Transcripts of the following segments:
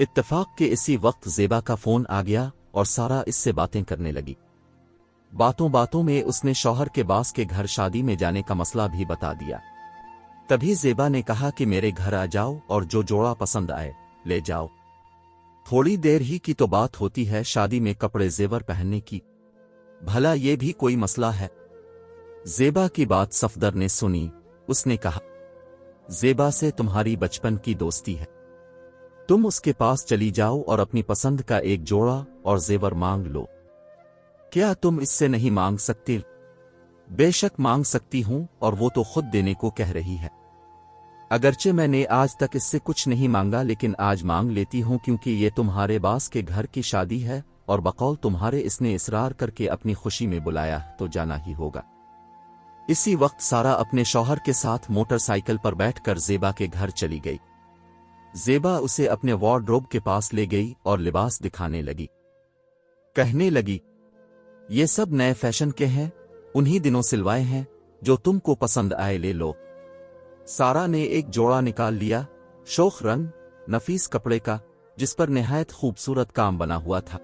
اتفاق کے اسی وقت زیبا کا فون آ گیا اور سارا اس سے باتیں کرنے لگی۔ باتوں باتوں میں اس نے شوہر کے باس کے گھر شادی میں جانے کا مسئلہ بھی بتا دیا۔ تبھی زیبا نے کہا کہ میرے گھر آ جاؤ اور جو جوڑا پسند آئے لے جاؤ۔ تھوڑی دیر ہی کی تو بات ہوتی ہے شادی میں کپڑے زیور پہننے کی، بھلا یہ بھی کوئی مسئلہ ہے؟ زیبا کی بات صفدر نے سنی۔ اس نے کہا، زیبا سے تمہاری بچپن کی دوستی ہے، تم اس کے پاس چلی جاؤ اور اپنی پسند کا ایک جوڑا اور زیور مانگ لو۔ کیا تم اس سے نہیں مانگ سکتی؟ بے شک مانگ سکتی ہوں، اور وہ تو خود دینے کو کہہ رہی ہے۔ اگرچہ میں نے آج تک اس سے کچھ نہیں مانگا، لیکن آج مانگ لیتی ہوں کیونکہ یہ تمہارے باس کے گھر کی شادی ہے اور بقول تمہارے اس نے اصرار کر کے اپنی خوشی میں بلایا تو جانا ہی ہوگا۔ اسی وقت سارا اپنے شوہر کے ساتھ موٹر سائیکل پر بیٹھ کر زیبا کے گھر چلی گئی۔ زیبا اسے اپنے وارڈروب کے پاس لے گئی اور لباس دکھانے لگی۔ کہنے لگی، یہ سب نئے فیشن کے ہیں، انہی دنوں سلوائے ہیں، جو تم کو پسند آئے لے لو۔ سارا نے ایک جوڑا نکال لیا، شوخ رنگ نفیس کپڑے کا، جس پر نہایت خوبصورت کام بنا ہوا تھا۔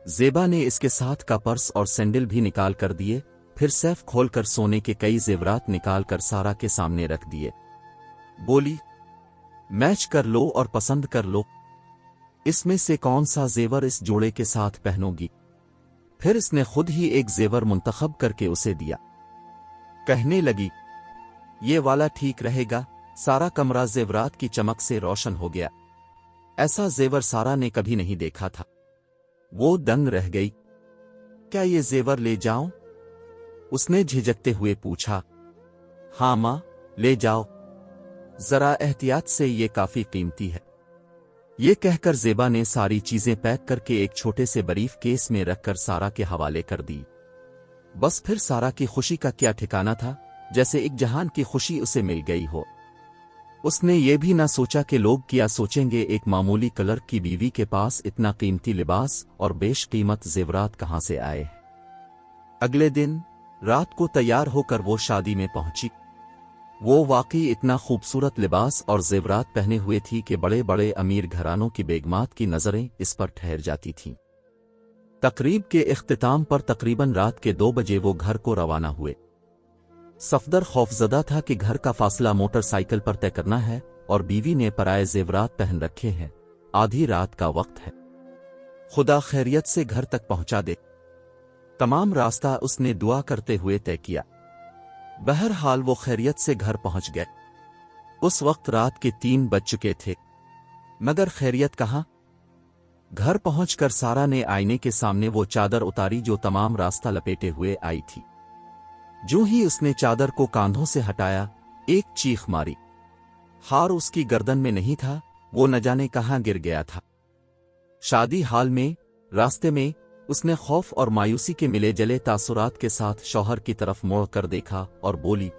زیبا نے اس کے ساتھ کا پرس اور سینڈل بھی نکال کر دیے، پھر سیف کھول کر سونے کے کئی زیورات نکال کر سارا کے سامنے رکھ دیے۔ بولی، میچ کر لو اور پسند کر لو، اس میں سے کون سا زیور اس جوڑے کے ساتھ پہنو گی؟ پھر اس نے خود ہی ایک زیور منتخب کر کے اسے دیا۔ کہنے لگی، یہ والا ٹھیک رہے گا۔ سارا کمرہ زیورات کی چمک سے روشن ہو گیا۔ ایسا زیور سارا نے کبھی نہیں دیکھا تھا۔ وہ دنگ رہ گئی۔ کیا یہ زیور لے جاؤں؟ اس نے جھجکتے ہوئے پوچھا۔ ہاں ماں، لے جاؤ، ذرا احتیاط سے، یہ کافی قیمتی ہے۔ یہ کہہ کر زیبا نے ساری چیزیں پیک کر کے ایک چھوٹے سے بریف کیس میں رکھ کر سارا کے حوالے کر دی۔ بس پھر سارا کی خوشی کا کیا ٹھکانہ تھا، جیسے ایک جہان کی خوشی اسے مل گئی ہو۔ اس نے یہ بھی نہ سوچا کہ لوگ کیا سوچیں گے، ایک معمولی کلرک کی بیوی کے پاس اتنا قیمتی لباس اور بیش قیمت زیورات کہاں سے آئے۔ اگلے دن رات کو تیار ہو کر وہ شادی میں پہنچی۔ وہ واقعی اتنا خوبصورت لباس اور زیورات پہنے ہوئے تھی کہ بڑے بڑے امیر گھرانوں کی بیگمات کی نظریں اس پر ٹھہر جاتی تھیں۔ تقریب کے اختتام پر تقریباً رات کے 2 بجے وہ گھر کو روانہ ہوئے۔ صفدر خوفزدہ تھا کہ گھر کا فاصلہ موٹر سائیکل پر طے کرنا ہے اور بیوی نے پرائے زیورات پہن رکھے ہیں، آدھی رات کا وقت ہے، خدا خیریت سے گھر تک پہنچا دے۔ تمام راستہ اس نے دعا کرتے ہوئے طے کیا۔ بہرحال وہ خیریت سے گھر پہنچ گئے۔ اس وقت رات کے 3 بج چکے تھے، مگر خیریت کہاں؟ گھر پہنچ کر سارا نے آئینے کے سامنے وہ چادر اتاری جو تمام راستہ لپیٹے ہوئے آئی تھی۔ جو ہی اس نے چادر کو کاندھوں سے ہٹایا، ایک چیخ ماری۔ ہار اس کی گردن میں نہیں تھا، وہ نہ جانے کہاں گر گیا تھا۔ شادی ہال میں راستے میں اس نے خوف اور مایوسی کے ملے جلے تاثرات کے ساتھ شوہر کی طرف موڑ کر دیکھا اور بولی،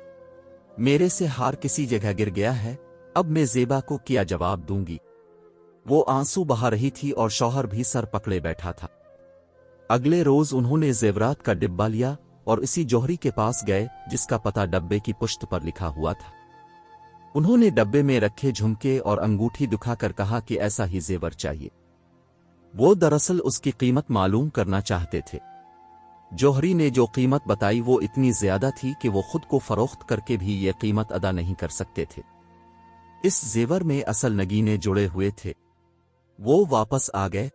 میرے سے ہار کسی جگہ گر گیا ہے، اب میں زیبا کو کیا جواب دوں گی؟ وہ آنسو بہا رہی تھی اور شوہر بھی سر پکڑے بیٹھا تھا۔ اگلے روز انہوں نے زیورات کا ڈبہ لیا اور اسی جوہری کے پاس گئے جس کا پتہ ڈبے کی پشت پر لکھا ہوا تھا۔ انہوں نے ڈبے میں رکھے جھمکے اور انگوٹھی دکھا کر کہا کہ ایسا ہی زیور چاہیے۔ وہ دراصل اس کی قیمت معلوم کرنا چاہتے تھے۔ جوہری نے جو قیمت بتائی وہ اتنی زیادہ تھی کہ وہ خود کو فروخت کر کے بھی یہ قیمت ادا نہیں کر سکتے تھے۔ اس زیور میں اصل نگینے جڑے ہوئے تھے۔ وہ واپس آ گئے۔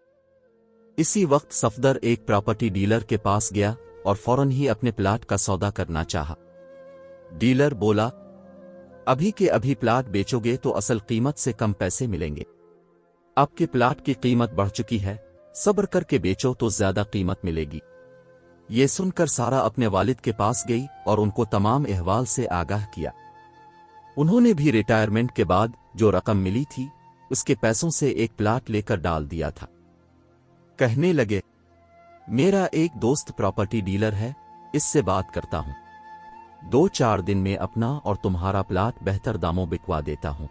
اسی وقت صفدر ایک پراپرٹی ڈیلر کے پاس گیا اور فوراً ہی اپنے پلاٹ کا سودا کرنا چاہا۔ ڈیلر بولا، ابھی کے ابھی پلاٹ بیچو گے تو اصل قیمت سے کم پیسے ملیں گے۔ آپ کے پلاٹ کی قیمت بڑھ چکی ہے، صبر کر کے بیچو تو زیادہ قیمت ملے گی۔ یہ سن کر سارا اپنے والد کے پاس گئی اور ان کو تمام احوال سے آگاہ کیا۔ انہوں نے بھی ریٹائرمنٹ کے بعد جو رقم ملی تھی اس کے پیسوں سے ایک پلاٹ لے کر ڈال دیا تھا۔ کہنے لگے، میرا ایک دوست پراپرٹی ڈیلر ہے، اس سے بات کرتا ہوں، 2-4 دن میں اپنا اور تمہارا پلاٹ بہتر داموں بکوا دیتا ہوں۔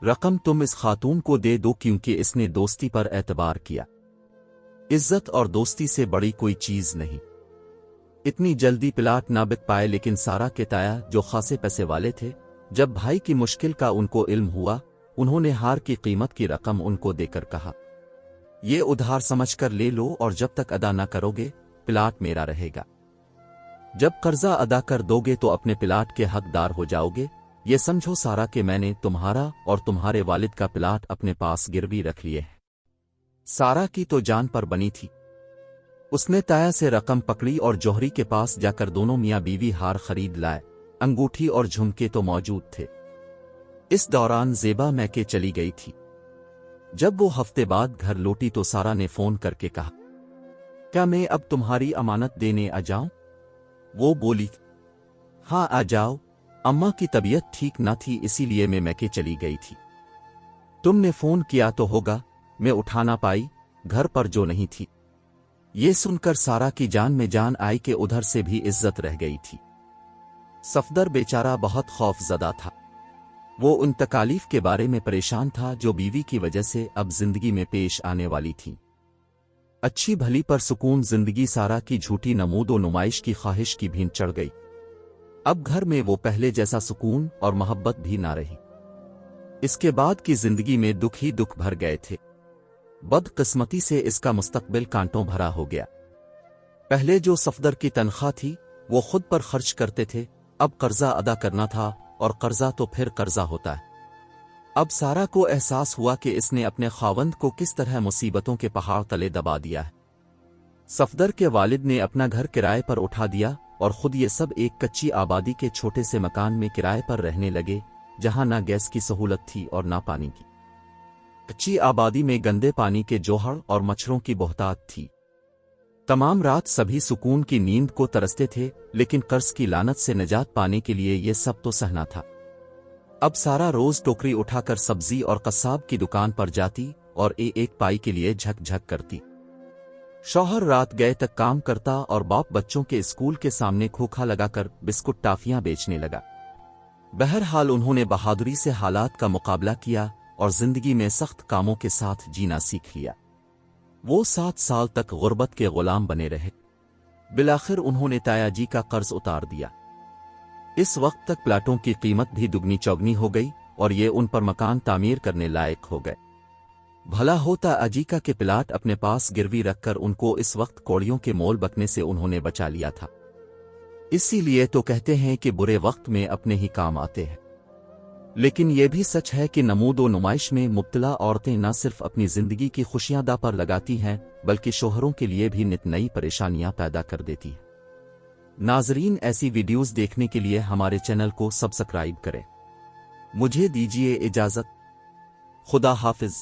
رقم تم اس خاتون کو دے دو کیونکہ اس نے دوستی پر اعتبار کیا۔ عزت اور دوستی سے بڑی کوئی چیز نہیں۔ اتنی جلدی پلاٹ نہ بک پائے، لیکن سارا کے تایا جو خاصے پیسے والے تھے، جب بھائی کی مشکل کا ان کو علم ہوا انہوں نے ہار کی قیمت کی رقم ان کو دے کر کہا، یہ ادھار سمجھ کر لے لو اور جب تک ادا نہ کرو گے پلاٹ میرا رہے گا۔ جب قرضہ ادا کر دو گے تو اپنے پلاٹ کے حقدار ہو جاؤ گے۔ یہ سمجھو سارا کہ میں نے تمہارا اور تمہارے والد کا پلاٹ اپنے پاس گروی رکھ لیے ہیں۔ سارا کی تو جان پر بنی تھی۔ اس نے تایا سے رقم پکڑی اور جوہری کے پاس جا کر دونوں میاں بیوی ہار خرید لائے۔ انگوٹھی اور جھمکے تو موجود تھے۔ اس دوران زیبا میکے چلی گئی تھی۔ جب وہ ہفتے بعد گھر لوٹی تو سارا نے فون کر کے کہا، کیا میں اب تمہاری امانت دینے آ جاؤں؟ وہ بولی، ہاں آ جاؤ، اماں کی طبیعت ٹھیک نہ تھی اسی لیے میں میکے چلی گئی تھی۔ تم نے فون کیا تو ہوگا، میں اٹھا نہ پائی، گھر پر جو نہیں تھی۔ یہ سن کر سارا کی جان میں جان آئی کہ ادھر سے بھی عزت رہ گئی تھی۔ صفدر بیچارہ بہت خوف زدہ تھا۔ وہ ان تکالیف کے بارے میں پریشان تھا جو بیوی کی وجہ سے اب زندگی میں پیش آنے والی تھی۔ اچھی بھلی پر سکون زندگی سارا کی جھوٹی نمود و نمائش کی خواہش کی بھینٹ چڑھ گئی۔ اب گھر میں وہ پہلے جیسا سکون اور محبت بھی نہ رہی۔ اس کے بعد کی زندگی میں دکھ ہی دکھ بھر گئے تھے۔ بدقسمتی سے اس کا مستقبل کانٹوں بھرا ہو گیا۔ پہلے جو صفدر کی تنخواہ تھی وہ خود پر خرچ کرتے تھے، اب قرضہ ادا کرنا تھا، اور قرضہ تو پھر قرضہ ہوتا ہے۔ اب سارا کو احساس ہوا کہ اس نے اپنے خاوند کو کس طرح مصیبتوں کے پہاڑ تلے دبا دیا ہے۔ صفدر کے والد نے اپنا گھر کرائے پر اٹھا دیا اور خود یہ سب ایک کچی آبادی کے چھوٹے سے مکان میں کرائے پر رہنے لگے، جہاں نہ گیس کی سہولت تھی اور نہ پانی کی۔ کچی آبادی میں گندے پانی کے جوہر اور مچھروں کی بہتات تھی۔ تمام رات سبھی سکون کی نیند کو ترستے تھے، لیکن قرض کی لعنت سے نجات پانے کے لیے یہ سب تو سہنا تھا۔ اب سارا روز ٹوکری اٹھا کر سبزی اور قصاب کی دکان پر جاتی اور ایک پائی کے لیے جھک جھک کرتی۔ شوہر رات گئے تک کام کرتا اور باپ بچوں کے اسکول کے سامنے کھوکھا لگا کر بسکٹ ٹافیاں بیچنے لگا۔ بہرحال انہوں نے بہادری سے حالات کا مقابلہ کیا اور زندگی میں سخت کاموں کے ساتھ جینا سیکھ لیا۔ وہ 7 سال تک غربت کے غلام بنے رہے۔ بالآخر انہوں نے تایا جی کا قرض اتار دیا۔ اس وقت تک پلاٹوں کی قیمت بھی دگنی چوگنی ہو گئی اور یہ ان پر مکان تعمیر کرنے لائق ہو گئے۔ بھلا ہوتا اجیکا کے پلاٹ اپنے پاس گروی رکھ کر ان کو اس وقت کوڑیوں کے مول بکنے سے انہوں نے بچا لیا تھا۔ اسی لیے تو کہتے ہیں کہ برے وقت میں اپنے ہی کام آتے ہیں۔ لیکن یہ بھی سچ ہے کہ نمود و نمائش میں مبتلا عورتیں نہ صرف اپنی زندگی کی خوشیاں داں پر لگاتی ہیں بلکہ شوہروں کے لیے بھی نت نئی پریشانیاں پیدا کر دیتی ہیں۔ ناظرین، ایسی ویڈیوز دیکھنے کے لیے ہمارے چینل کو سبسکرائب کریں۔ مجھے دیجیے اجازت۔ خدا حافظ۔